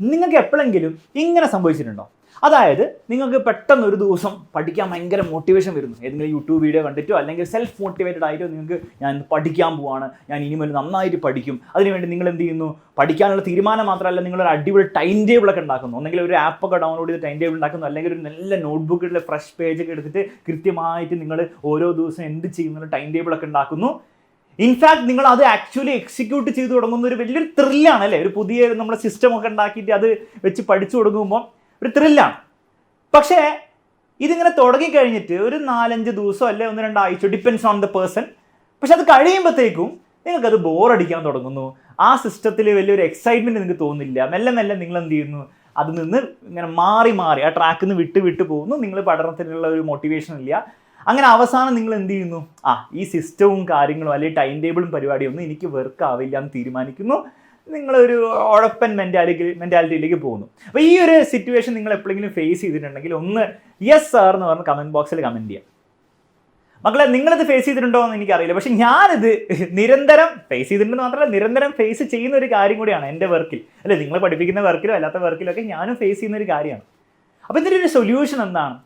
നിങ്ങൾക്ക് എപ്പോഴെങ്കിലും ഇങ്ങനെ സംഭവിച്ചിട്ടുണ്ടോ? അതായത് നിങ്ങൾക്ക് പെട്ടെന്ന് ഒരു ദിവസം പഠിക്കാൻ ഭയങ്കര മോട്ടിവേഷൻ വരുന്നു, ഏതെങ്കിലും യൂട്യൂബ് വീഡിയോ കണ്ടിട്ടോ അല്ലെങ്കിൽ സെൽഫ് മോട്ടിവേറ്റഡ് ആയിട്ടോ നിങ്ങൾക്ക് ഞാൻ പഠിക്കാൻ പോവാണ്, ഞാൻ ഇനിമേൽ നന്നായിട്ട് പഠിക്കും, അതിനുവേണ്ടി നിങ്ങൾ എന്ത് ചെയ്യുന്നു? പഠിക്കാനുള്ള തീരുമാനം മാത്രമല്ല, നിങ്ങളൊരു അടിപൊളി ടൈം ടേബിളൊക്കെ ഉണ്ടാക്കുന്നു, ഒന്നെങ്കിൽ ഒരു ആപ്പൊക്കെ ഡൗൺലോഡ് ചെയ്ത് ടൈം ടേബിൾ ഉണ്ടാക്കുന്നു, അല്ലെങ്കിൽ ഒരു നല്ല നോട്ട്ബുക്കിലെ ഫ്രഷ് പേജൊക്കെ എടുത്തിട്ട് കൃത്യമായിട്ട് നിങ്ങൾ ഓരോ ദിവസം എന്ത് ചെയ്യുന്ന ടൈം ടേബിളൊക്കെ ഉണ്ടാക്കുന്നു. ഇൻഫാക്ട് നിങ്ങൾ അത് ആക്ച്വലി എക്സിക്യൂട്ട് ചെയ്ത് തുടങ്ങുന്ന ഒരു വലിയൊരു ത്രില്ലാണ് അല്ലേ? ഒരു പുതിയ നമ്മുടെ സിസ്റ്റം ഒക്കെ ഉണ്ടാക്കിയിട്ട് അത് വെച്ച് പഠിച്ചു തുടങ്ങുമ്പോൾ ഒരു ത്രില്ലാണ്. പക്ഷേ ഇതിങ്ങനെ തുടങ്ങിക്കഴിഞ്ഞിട്ട് ഒരു 4-5 ദിവസം അല്ലെ 1-2 ആഴ്ച, ഡിപ്പെൻസ് ഓൺ ദ പേഴ്സൺ. പക്ഷെ അത് കഴിയുമ്പോഴത്തേക്കും നിങ്ങൾക്കത് ബോറടിക്കാൻ തുടങ്ങുന്നു. ആ സിസ്റ്റത്തിൽ വലിയൊരു എക്സൈറ്റ്മെൻറ്റ് നിങ്ങൾക്ക് തോന്നുന്നില്ല. മെല്ലെ മെല്ലെ നിങ്ങൾ എന്ത് ചെയ്യുന്നു? അതിൽ നിന്ന് ഇങ്ങനെ മാറി ആ ട്രാക്കിൽ നിന്ന് വിട്ട് പോകുന്നു. നിങ്ങൾ പഠനത്തിനുള്ള ഒരു മോട്ടിവേഷൻ ഇല്ല. അങ്ങനെ അവസാനം നിങ്ങൾ എന്ത് ചെയ്യുന്നു? ഈ സിസ്റ്റവും കാര്യങ്ങളും അല്ലെങ്കിൽ ടൈം ടേബിളും പരിപാടിയൊന്നും എനിക്ക് വർക്ക് ആവില്ല എന്ന് തീരുമാനിക്കുന്നു. നിങ്ങളൊരു ഉഴപ്പൻ മെൻറ്റാലിറ്റിയിലേക്ക് പോകുന്നു. അപ്പോൾ ഈ ഒരു സിറ്റുവേഷൻ നിങ്ങൾ എപ്പോഴെങ്കിലും ഫേസ് ചെയ്തിട്ടുണ്ടെങ്കിൽ ഒന്ന് യെസ് സാർ എന്ന് പറഞ്ഞ് കമൻറ്റ് ബോക്സിൽ കമൻറ്റ് ചെയ്യാം. മക്കളെ, നിങ്ങളിത് ഫേസ് ചെയ്തിട്ടുണ്ടോ എന്ന് എനിക്കറിയില്ല, പക്ഷെ ഞാനിത് നിരന്തരം ഫേസ് ചെയ്തിട്ടുണ്ടെന്ന് മാത്രമല്ല നിരന്തരം ഫേസ് ചെയ്യുന്ന ഒരു കാര്യം കൂടിയാണ് എൻ്റെ വർക്കിൽ. അല്ലെ, നിങ്ങൾ പഠിപ്പിക്കുന്ന വർക്കിലോ അല്ലാത്ത വർക്കിലൊക്കെ ഞാനും ഫേസ് ചെയ്യുന്ന ഒരു കാര്യമാണ്. അപ്പോൾ ഇതിൻ്റെ ഒരു സൊല്യൂഷൻ എന്താണ്?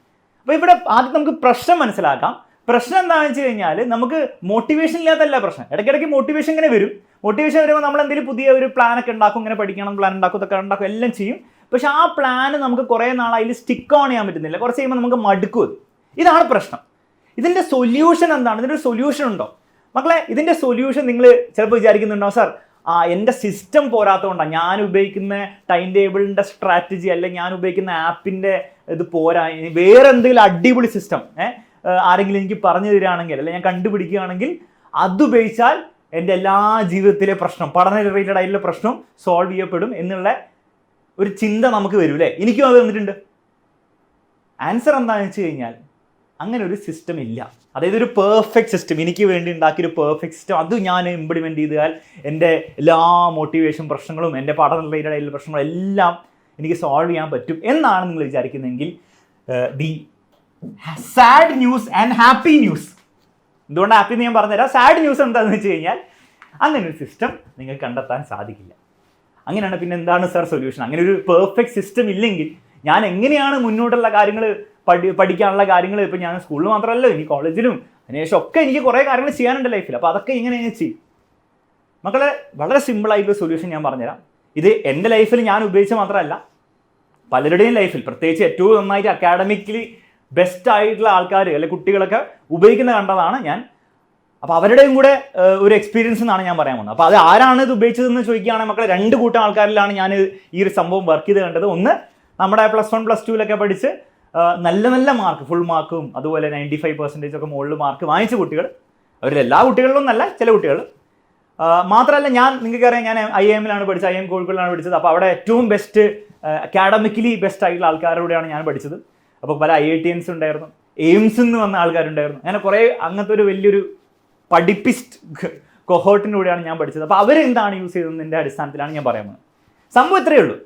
അപ്പോൾ ഇവിടെ ആദ്യം നമുക്ക് പ്രശ്നം മനസ്സിലാക്കാം. പ്രശ്നം എന്താണെന്ന് വെച്ച് കഴിഞ്ഞാൽ നമുക്ക് മോട്ടിവേഷൻ ഇല്ലാത്തല്ല പ്രശ്നം. ഇടയ്ക്കിടയ്ക്ക് മോട്ടിവേഷൻ ഇങ്ങനെ വരും. മോട്ടിവേഷൻ വരുമ്പോൾ നമ്മൾ എന്തെങ്കിലും പുതിയ ഒരു പ്ലാനൊക്കെ ഉണ്ടാക്കും, ഇങ്ങനെ പഠിക്കണം പ്ലാൻ ഉണ്ടാക്കും, ഇതൊക്കെ ഉണ്ടാക്കും, എല്ലാം ചെയ്യും. പക്ഷെ ആ പ്ലാന് നമുക്ക് കുറേ നാൾ അതിൽ സ്റ്റിക്ക് ഓൺ ചെയ്യാൻ പറ്റുന്നില്ല. കുറച്ച് കഴിയുമ്പോൾ നമുക്ക് മടുക്കും. ഇതാണ് പ്രശ്നം. ഇതിൻ്റെ സൊല്യൂഷൻ എന്താണ്? ഇതിൻ്റെ ഒരു സൊല്യൂഷൻ ഉണ്ടോ? മക്കളെ, ഇതിൻ്റെ സൊല്യൂഷൻ നിങ്ങൾ ചിലപ്പോൾ വിചാരിക്കുന്നുണ്ടോ, സാർ എൻ്റെ സിസ്റ്റം പോരാത്തതുകൊണ്ടാണ്, ഞാൻ ഉപയോഗിക്കുന്ന ടൈം ടേബിളിൻ്റെ സ്ട്രാറ്റജി അല്ലെങ്കിൽ ഞാൻ ഉപയോഗിക്കുന്ന ആപ്പിൻ്റെ ഇത് പോരാ, വേറെ എന്തെങ്കിലും അടിപൊളി സിസ്റ്റം ആരെങ്കിലും എനിക്ക് പറഞ്ഞു തരികയാണെങ്കിൽ അല്ലെങ്കിൽ ഞാൻ കണ്ടുപിടിക്കുകയാണെങ്കിൽ അതുപയോഗിച്ചാൽ എൻ്റെ എല്ലാ ജീവിതത്തിലെ പ്രശ്നം, പഠന റിലേറ്റഡ് ആയിട്ടുള്ള പ്രശ്നം സോൾവ് ചെയ്യപ്പെടും എന്നുള്ള ഒരു ചിന്ത നമുക്ക് വരും അല്ലേ? എനിക്കും അത് വന്നിട്ടുണ്ട്. ആൻസർ എന്താണെന്ന് വെച്ച് കഴിഞ്ഞാൽ അങ്ങനെ ഒരു സിസ്റ്റം ഇല്ല. അതായത് ഒരു പെർഫെക്റ്റ് സിസ്റ്റം, എനിക്ക് വേണ്ടി ഉണ്ടാക്കിയൊരു പെർഫെക്റ്റ് സിസ്റ്റം അത് ഞാൻ ഇംപ്ലിമെൻറ്റ് ചെയ്താൽ എൻ്റെ എല്ലാ മോട്ടിവേഷൻ പ്രശ്നങ്ങളും എൻ്റെ പഠന റിലേറ്റഡ് ആയിട്ടുള്ള പ്രശ്നങ്ങളും എല്ലാം എനിക്ക് സോൾവ് ചെയ്യാൻ പറ്റും എന്നാണ് നിങ്ങൾ വിചാരിക്കുന്നതെങ്കിൽ the sad news and happy news. എന്തുകൊണ്ട് ഹാപ്പി എന്ന് ഞാൻ പറഞ്ഞുതരാം. സാഡ് ന്യൂസ് എന്താണെന്ന് വെച്ച് കഴിഞ്ഞാൽ അങ്ങനെ ഒരു സിസ്റ്റം നിങ്ങൾക്ക് കണ്ടെത്താൻ സാധിക്കില്ല. അങ്ങനെയാണ് പിന്നെ എന്താണ് സാർ സൊല്യൂഷൻ? അങ്ങനെ ഒരു പെർഫെക്റ്റ് സിസ്റ്റം ഇല്ലെങ്കിൽ ഞാൻ എങ്ങനെയാണ് മുന്നോട്ടുള്ള കാര്യങ്ങൾ പഠിക്കാനുള്ള കാര്യങ്ങൾ, ഇപ്പോൾ ഞാൻ സ്കൂളിൽ മാത്രമല്ല ഇനി കോളേജിലും അതിനുശേഷം ഒക്കെ എനിക്ക് കുറേ കാര്യങ്ങൾ ചെയ്യാനുണ്ട് ലൈഫിൽ. അപ്പോൾ അതൊക്കെ ഇങ്ങനെ ചെയ്യും. മക്കളെ, വളരെ സിമ്പിളായിട്ടുള്ള സൊല്യൂഷൻ ഞാൻ പറഞ്ഞുതരാം. ഇത് എൻ്റെ ലൈഫിൽ ഞാൻ ഉപയോഗിച്ച മാത്രമല്ല പലരുടെയും ലൈഫിൽ, പ്രത്യേകിച്ച് ഏറ്റവും നന്നായിട്ട് അക്കാഡമിക്കലി ബെസ്റ്റ് ആയിട്ടുള്ള ആൾക്കാർ അല്ലെങ്കിൽ കുട്ടികളൊക്കെ ഉപയോഗിക്കുന്ന കണ്ടതാണ് ഞാൻ. അപ്പോൾ അവരുടെയും കൂടെ ഒരു എക്സ്പീരിയൻസ് എന്നാണ് ഞാൻ പറയാൻ പോകുന്നത്. അപ്പോൾ അത് ആരാണ് ഇത് ഉപയോഗിച്ചതെന്ന് ചോദിക്കുകയാണെങ്കിൽ മക്കളെ, 2 കൂട്ടം ആൾക്കാരിലാണ് ഞാൻ ഈ ഒരു സംഭവം വർക്ക് ചെയ്ത് കണ്ടത്. ഒന്ന് നമ്മുടെ +1 +2 പഠിച്ച് നല്ല മാർക്ക്, ഫുൾ മാർക്കും അതുപോലെ 95% ഒക്കെ മുകളിൽ മാർക്ക് വാങ്ങിച്ച കുട്ടികൾ. അവരിൽ എല്ലാ കുട്ടികളിലും നല്ല, ചില കുട്ടികൾ മാത്രമല്ല. നിങ്ങൾക്കറിയാം ഞാൻ IIM പഠിച്ചത്, IIM കോഴിക്കോടിലാണ് പഠിച്ചത്. അപ്പോൾ അവിടെ ഏറ്റവും ബെസ്റ്റ് അക്കാഡമിക്കലി ബെസ്റ്റ് ആയിട്ടുള്ള ആൾക്കാരോടെയാണ് ഞാൻ പഠിച്ചത്. അപ്പോൾ പല IITians ഉണ്ടായിരുന്നു, എയിംസിൽ നിന്ന് വന്ന ആൾക്കാരുണ്ടായിരുന്നു. അങ്ങനെ കുറേ അങ്ങനത്തെ ഒരു വലിയൊരു പഠിപ്പിസ്റ്റ് കൊഹോട്ടിലൂടെയാണ് ഞാൻ പഠിച്ചത്. അപ്പോൾ അവരെന്താണ് യൂസ് ചെയ്തതിൻ്റെ അടിസ്ഥാനത്തിലാണ് ഞാൻ പറയാൻ പോകുന്നത്. സംഭവം ഇത്രയേ ഉള്ളൂ.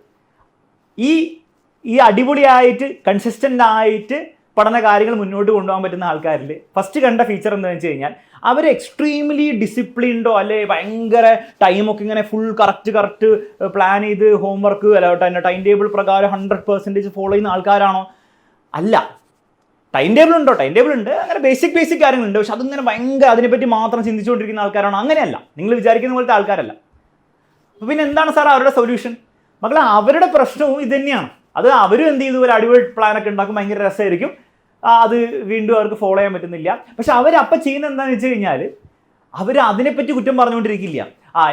ഈ അടിപൊളിയായിട്ട് കൺസിസ്റ്റൻ്റ് ആയിട്ട് പഠന കാര്യങ്ങൾ മുന്നോട്ട് കൊണ്ടുപോകാൻ പറ്റുന്ന ആൾക്കാരിൽ ഫസ്റ്റ് കണ്ട ഫീച്ചർ എന്താണെന്ന് വെച്ച് കഴിഞ്ഞാൽ അവർ എക്സ്ട്രീംലി ഡിസിപ്ലിൻഡോ അല്ലെ ഭയങ്കര ടൈമൊക്കെ ഇങ്ങനെ ഫുൾ കറക്റ്റ് പ്ലാൻ ചെയ്ത് ഹോംവർക്ക് അല്ല ടൈം ടേബിൾ പ്രകാരം 100% ഫോളോ ചെയ്യുന്ന ആൾക്കാരാണോ? അല്ല. ടൈം ടേബിൾ ഉണ്ടോ? ടൈം ടേബിൾ ഉണ്ട്, അങ്ങനെ ബേസിക് കാര്യങ്ങളുണ്ട്. പക്ഷെ അതിങ്ങനെ ഭയങ്കര അതിനെപ്പറ്റി മാത്രം ചിന്തിച്ചുകൊണ്ടിരിക്കുന്ന ആൾക്കാരാണോ? അങ്ങനെയല്ല. നിങ്ങൾ വിചാരിക്കുന്ന പോലത്തെ ആൾക്കാരല്ല. അപ്പോൾ പിന്നെ എന്താണ് സാർ അവരുടെ സൊല്യൂഷൻ? മക്കളെ, അവരുടെ പ്രശ്നവും ഇത് തന്നെയാണ്. അത് അവരും എന്ത് ചെയ്തു, ഒരു അടിപൊളി പ്ലാനൊക്കെ ഉണ്ടാക്കും, ഭയങ്കര രസമായിരിക്കും, അത് വീണ്ടും അവർക്ക് ഫോളോ ചെയ്യാൻ പറ്റുന്നില്ല. പക്ഷെ അവരപ്പം ചെയ്യുന്നത് എന്താണെന്ന് വെച്ച് കഴിഞ്ഞാൽ അവർ അതിനെപ്പറ്റി കുറ്റം പറഞ്ഞുകൊണ്ടിരിക്കില്ല.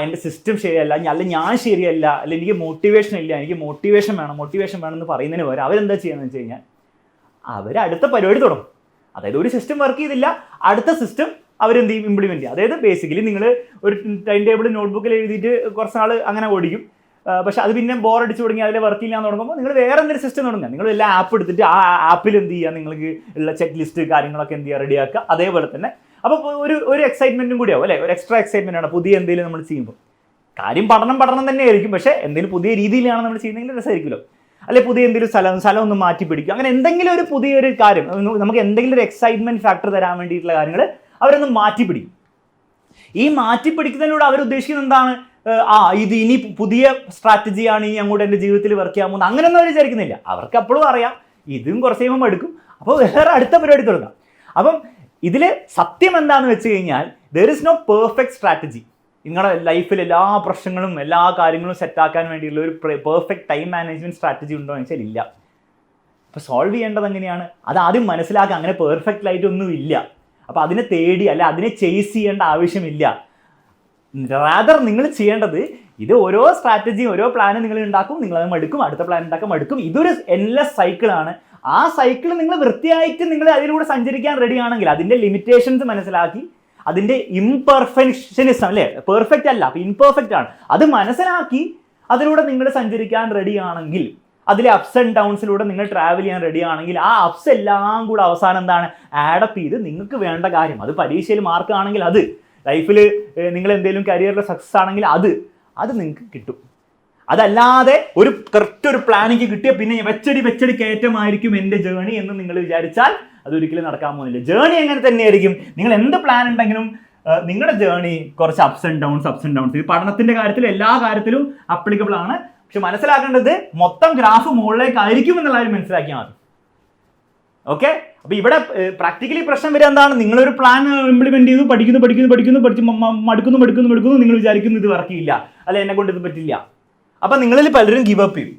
എൻ്റെ സിസ്റ്റം ശരിയല്ല, അല്ലെങ്കിൽ ഞാൻ ശരിയല്ല, അല്ലെങ്കിൽ എനിക്ക് മോട്ടിവേഷൻ ഇല്ല, എനിക്ക് മോട്ടിവേഷൻ വേണം എന്ന് പറയുന്നതിന് പകരം അവരെന്താ ചെയ്യുന്നത് വെച്ച് കഴിഞ്ഞാൽ അവർ അടുത്ത പരിപാടി തുടങ്ങും. അതായത് ഒരു സിസ്റ്റം വർക്ക് ചെയ്തില്ല, അടുത്ത സിസ്റ്റം അവരെന്ത് ചെയ്യും, ഇംപ്ലിമെൻറ്റ് ചെയ്യുക. അതായത് ബേസിക്കലി നിങ്ങൾ ഒരു ടൈം ടേബിൾ നോട്ട്ബുക്കിൽ എഴുതിയിട്ട് കുറച്ച് നാൾ അങ്ങനെ ഓടിക്കും. പക്ഷെ അത് പിന്നെ ബോറടിച്ച് തുടങ്ങി അതിൽ വർക്ക് ചെയ്യാൻ തുടങ്ങുമ്പോൾ നിങ്ങൾ വേറെ എന്തെങ്കിലും സിസ്റ്റം തുടങ്ങുക. നിങ്ങൾ എല്ലാ ആപ്പ് എടുത്തിട്ട് ആ ആപ്പിൽ എന്ത് ചെയ്യുക, നിങ്ങൾക്ക് ഉള്ള ചെക്ക് ലിസ്റ്റ് കാര്യങ്ങളൊക്കെ എന്ത് ചെയ്യുക, റെഡിയാക്കുക. അതേപോലെ തന്നെ അപ്പോൾ ഒരു എക്സൈറ്റ്മെൻറ്റും കൂടിയാവും അല്ലേ? ഒരു എക്സ്ട്രാ എക്സൈറ്റ്മെൻ്റ് ആണ് പുതിയ എന്തെങ്കിലും നമ്മൾ ചെയ്യുമ്പോൾ. കാര്യം പഠനം തന്നെ ആയിരിക്കും, പക്ഷേ എന്തെങ്കിലും പുതിയ രീതിയിലാണ് നമ്മൾ ചെയ്യുന്നതെങ്കിൽ രസമായിരിക്കുമല്ലോ. അല്ലെ പുതിയ എന്തെങ്കിലും സ്ഥലം ഒന്ന് മാറ്റി പിടിക്കും. അങ്ങനെ എന്തെങ്കിലും ഒരു പുതിയൊരു കാര്യം നമുക്ക് എന്തെങ്കിലും ഒരു എക്സൈറ്റ്മെൻറ്റ് ഫാക്ടർ തരാൻ വേണ്ടിയിട്ടുള്ള കാര്യങ്ങൾ അവരൊന്ന് മാറ്റി പിടിക്കും. ഈ മാറ്റി പിടിക്കുന്നതിലൂടെ അവർ ഉദ്ദേശിക്കുന്നത് എന്താണ്? ഇത് ഇനി പുതിയ സ്ട്രാറ്റജിയാണ് ഇനി അങ്ങോട്ട് എൻ്റെ ജീവിതത്തിൽ വർക്ക് ചെയ്യാൻ പോകുന്നത്, അങ്ങനെയൊന്നും അവർ വിചാരിക്കുന്നില്ല. അവർക്ക് അപ്പോഴും അറിയാം ഇതും കുറച്ച് കഴിയുമ്പോൾ എടുക്കും, അപ്പോൾ വേറെ അടുത്ത പരിപാടി തുടങ്ങാം. അപ്പം ഇതിൽ സത്യം എന്താണെന്ന് വെച്ച് കഴിഞ്ഞാൽ there is no perfect strategy. നിങ്ങളുടെ ലൈഫിൽ എല്ലാ പ്രശ്നങ്ങളും എല്ലാ കാര്യങ്ങളും സെറ്റാക്കാൻ വേണ്ടിയുള്ള ഒരു പെർഫെക്റ്റ് ടൈം മാനേജ്മെൻറ്റ് സ്ട്രാറ്റജി ഉണ്ടോ എന്ന് വെച്ചാൽ ഇല്ല. അപ്പോൾ സോൾവ് ചെയ്യേണ്ടത് എങ്ങനെയാണ്, അത് ആദ്യം മനസ്സിലാക്കുക. അങ്ങനെ പെർഫെക്റ്റ് ആയിട്ടൊന്നും ഇല്ല. അപ്പോൾ അതിനെ തേടി അല്ല അതിനെ ചേസ് ചെയ്യേണ്ട ആവശ്യമില്ല. റാദർ നിങ്ങൾ ചെയ്യേണ്ടത് ഇത് ഓരോ സ്ട്രാറ്റജിയും ഓരോ പ്ലാനും നിങ്ങൾ ഉണ്ടാക്കും, നിങ്ങളത് മടുക്കും, അടുത്ത പ്ലാൻ ഉണ്ടാക്കാൻ മടുക്കും. ഇതൊരു എൻലെസ് സൈക്കിളാണ്. ആ സൈക്കിൾ നിങ്ങൾ വൃത്തിയായിട്ട് നിങ്ങൾ അതിലൂടെ സഞ്ചരിക്കാൻ റെഡി ആണെങ്കിൽ, അതിൻ്റെ ലിമിറ്റേഷൻസ് മനസ്സിലാക്കി, അതിൻ്റെ ഇംപെർഫെക്ഷനിസം അല്ലേ, പെർഫെക്റ്റ് അല്ല അപ്പോൾ ഇംപെർഫെക്റ്റ് ആണ്, അത് മനസ്സിലാക്കി അതിലൂടെ നിങ്ങൾ സഞ്ചരിക്കാൻ റെഡി ആണെങ്കിൽ, അതിലെ അപ്സ് ആൻഡ് ഡൗൺസിലൂടെ നിങ്ങൾ ട്രാവൽ ചെയ്യാൻ റെഡി ആണെങ്കിൽ, ആ അപ്സ് എല്ലാം കൂടെ അവസാനം എന്താണ് ആഡപ്പ് ചെയ്ത് നിങ്ങൾക്ക് വേണ്ട കാര്യം, അത് പരീക്ഷയിൽ മാർക്ക് ആണെങ്കിൽ അത്, ലൈഫിൽ നിങ്ങൾ എന്തെങ്കിലും കരിയറിൽ സക്സസ് ആണെങ്കിൽ അത് നിങ്ങൾക്ക് കിട്ടും. അതല്ലാതെ ഒരു കറക്റ്റ് ഒരു പ്ലാനിങ് കിട്ടിയ പിന്നെ വെച്ചടി കയറ്റമായിരിക്കും എൻ്റെ ജേണി എന്ന് നിങ്ങൾ വിചാരിച്ചാൽ അതൊരിക്കലും നടക്കാൻ പോകുന്നില്ല. ജേണി എങ്ങനെ തന്നെയായിരിക്കും. നിങ്ങൾ എന്ത് പ്ലാൻ ഉണ്ടെങ്കിലും നിങ്ങളുടെ ജേണി കുറച്ച് അപ്സ് ആൻഡ് ഡൗൺസ് ഇത് പഠനത്തിൻ്റെ കാര്യത്തിലും എല്ലാ കാര്യത്തിലും അപ്ലിക്കബിൾ ആണ്. പക്ഷെ മനസ്സിലാക്കേണ്ടത് മൊത്തം ഗ്രാഫ് മുകളിലേക്കായിരിക്കും എന്നുള്ള കാര്യം മനസ്സിലാക്കിയാൽ മതി. ഓക്കെ, അപ്പോൾ ഇവിടെ പ്രാക്ടിക്കലി പ്രശ്നം വരിക എന്താണ്, നിങ്ങളൊരു പ്ലാൻ ഇംപ്ലിമെന്റ് ചെയ്തു, പഠിച്ച് മടുക്കുന്നു, നിങ്ങൾ വിചാരിക്കുന്നു ഇത് വർക്ക് ചെയ്യില്ല, അല്ല എന്നെ കൊണ്ട് ഇത് പറ്റില്ല. അപ്പം നിങ്ങളിൽ പലരും ഗിവ് അപ്പ് ചെയ്യും.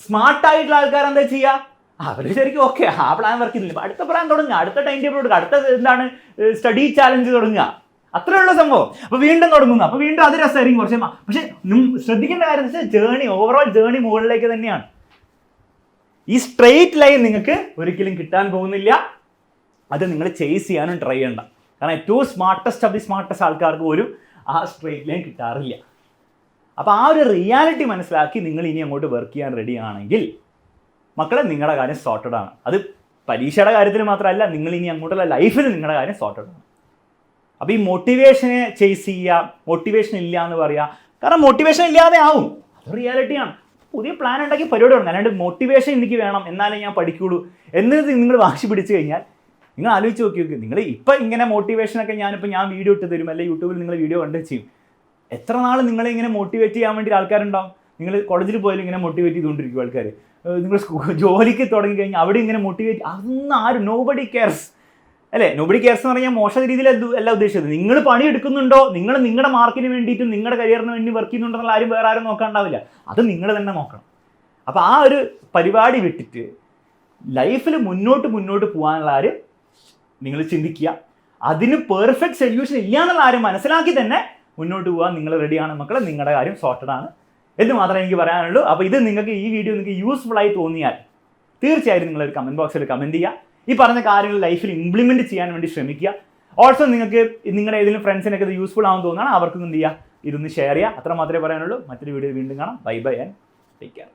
സ്മാർട്ടായിട്ടുള്ള ആൾക്കാർ എന്താ ചെയ്യുക, അവർ ശരിക്കും ഓക്കെ ആ പ്ലാൻ വർക്ക് ചെയ്യുന്നില്ല, അടുത്ത പ്ലാൻ തുടങ്ങുക, അടുത്ത ടൈം ടേബിൾ കൊടുക്കുക, അടുത്ത എന്താണ് സ്റ്റഡി ചാലഞ്ച് തുടങ്ങുക, അത്രയുള്ള സംഭവം. അപ്പോൾ വീണ്ടും തുടങ്ങുന്നു, അപ്പോൾ വീണ്ടും അത് രസമായിരിക്കും കുറച്ച്. പക്ഷെ ശ്രദ്ധിക്കേണ്ട കാര്യം എന്ന് വെച്ചാൽ ഓവറോൾ ജേണി മുകളിലേക്ക് തന്നെയാണ്. ഈ സ്ട്രെയിറ്റ് ലൈൻ നിങ്ങൾക്ക് ഒരിക്കലും കിട്ടാൻ പോകുന്നില്ല. അത് നിങ്ങൾ ചേസ് ചെയ്യാനും ട്രൈ ചെയ്യണ്ട. കാരണം ഏറ്റവും സ്മാർട്ടസ്റ്റ് ഓഫ് ദി സ്മാർട്ടസ്റ്റ് ആൾക്കാർക്ക് പോലും ആ സ്ട്രെയിറ്റ് ലൈൻ കിട്ടാറില്ല. അപ്പോൾ ആ ഒരു റിയാലിറ്റി മനസ്സിലാക്കി നിങ്ങൾ ഇനി അങ്ങോട്ട് വർക്ക് ചെയ്യാൻ റെഡി ആണെങ്കിൽ മക്കളെ നിങ്ങളുടെ കാര്യം സോർട്ടഡ് ആണ്. അത് പരീക്ഷയുടെ കാര്യത്തിൽ മാത്രമല്ല, നിങ്ങൾ ഇനി അങ്ങോട്ടുള്ള ലൈഫിൽ നിങ്ങളുടെ കാര്യം സോർട്ടഡ് ആണ്. അപ്പോൾ ഈ മോട്ടിവേഷനെ ചേസ് ചെയ്യുക, മോട്ടിവേഷൻ ഇല്ല എന്ന് പറയുക, കാരണം മോട്ടിവേഷൻ ഇല്ലാതെ ആവും, അത് റിയാലിറ്റിയാണ്. പുതിയ പ്ലാൻ ഉണ്ടാക്കി പരിപാടി തുടങ്ങും. അല്ലാണ്ട് മോട്ടിവേഷൻ എനിക്ക് വേണം എന്നാലേ ഞാൻ പഠിക്കുള്ളൂ എന്നത് നിങ്ങൾ വാശി പിടിച്ച് കഴിഞ്ഞാൽ നിങ്ങൾ ആലോചിച്ച് നോക്കി. നിങ്ങൾ ഇപ്പം ഇങ്ങനെ മോട്ടിവേഷനൊക്കെ ഞാൻ വീഡിയോ ഇട്ട് തരും, അല്ലെങ്കിൽ യൂട്യൂബിൽ നിങ്ങൾ വീഡിയോ കണ്ട് ചെയ്യും. എത്ര നാൾ നിങ്ങളെ ഇങ്ങനെ മോട്ടിവേറ്റ് ചെയ്യാൻ വേണ്ടി ആൾക്കാരുണ്ടാവും. നിങ്ങൾ കോളേജിൽ പോയാലും ഇങ്ങനെ മോട്ടിവേറ്റ് ചെയ്തുകൊണ്ടിരിക്കും ആൾക്കാർ. നിങ്ങൾ ജോലിക്ക് തുടങ്ങി കഴിഞ്ഞാൽ അവിടെ ഇങ്ങനെ മോട്ടിവേറ്റ്, അതൊന്നും ആരും നോബഡി കെയർസ് അല്ലേ. നോബഡി കെയർസ് എന്ന് പറഞ്ഞാൽ മോശ രീതിയിൽ അല്ല ഉദ്ദേശിച്ചത്. നിങ്ങൾ പണി എടുക്കുന്നുണ്ടോ, നിങ്ങൾ നിങ്ങളുടെ മാർക്കിന് വേണ്ടിയിട്ടും നിങ്ങളുടെ കരിയറിന് വേണ്ടി വർക്ക് ചെയ്യുന്നുണ്ടെന്നുള്ള ആരും വേറെ ആരും നോക്കാണ്ടാവില്ല. അത് നിങ്ങൾ തന്നെ നോക്കണം. അപ്പോൾ ആ ഒരു പരിപാടി വിട്ടിട്ട് ലൈഫിൽ മുന്നോട്ട് പോകാനുള്ള ആരും നിങ്ങൾ ചിന്തിക്കുക. അതിന് പെർഫെക്റ്റ് സൊല്യൂഷൻ ഇല്ല എന്നുള്ള ആരും മനസ്സിലാക്കി തന്നെ മുന്നോട്ട് പോകാൻ നിങ്ങൾ റെഡിയാണ് മക്കളെ. നിങ്ങളുടെ കാര്യം സോർട്ടഡ് ആണ് എന്ന് മാത്രമേ എനിക്ക് പറയാനുള്ളൂ. അപ്പോൾ ഇത് നിങ്ങൾക്ക് ഈ വീഡിയോ നിങ്ങൾക്ക് യൂസ്ഫുൾ ആയി തോന്നിയാൽ തീർച്ചയായും നിങ്ങളൊരു കമൻറ്റ് ബോക്സിൽ കമൻറ്റ് ചെയ്യുക. ഈ പറഞ്ഞ കാര്യങ്ങൾ ലൈഫിൽ ഇംപ്ലിമെൻറ്റ് ചെയ്യാൻ വേണ്ടി ശ്രമിക്കുക. ഓൾസോ നിങ്ങൾക്ക് നിങ്ങളുടെ ഏതെങ്കിലും ഫ്രണ്ട്സിനൊക്കെ ഇത് യൂസ്ഫുൾ ആണെന്ന് തോന്നുകയാണ്, അവർക്കും എന്ത് ചെയ്യുക, ഇതൊന്ന് ഷെയർ ചെയ്യുക. അത്ര മാത്രമേ പറയാനുള്ളൂ. മറ്റൊരു വീഡിയോ വീണ്ടും കാണാം. Bye and take care.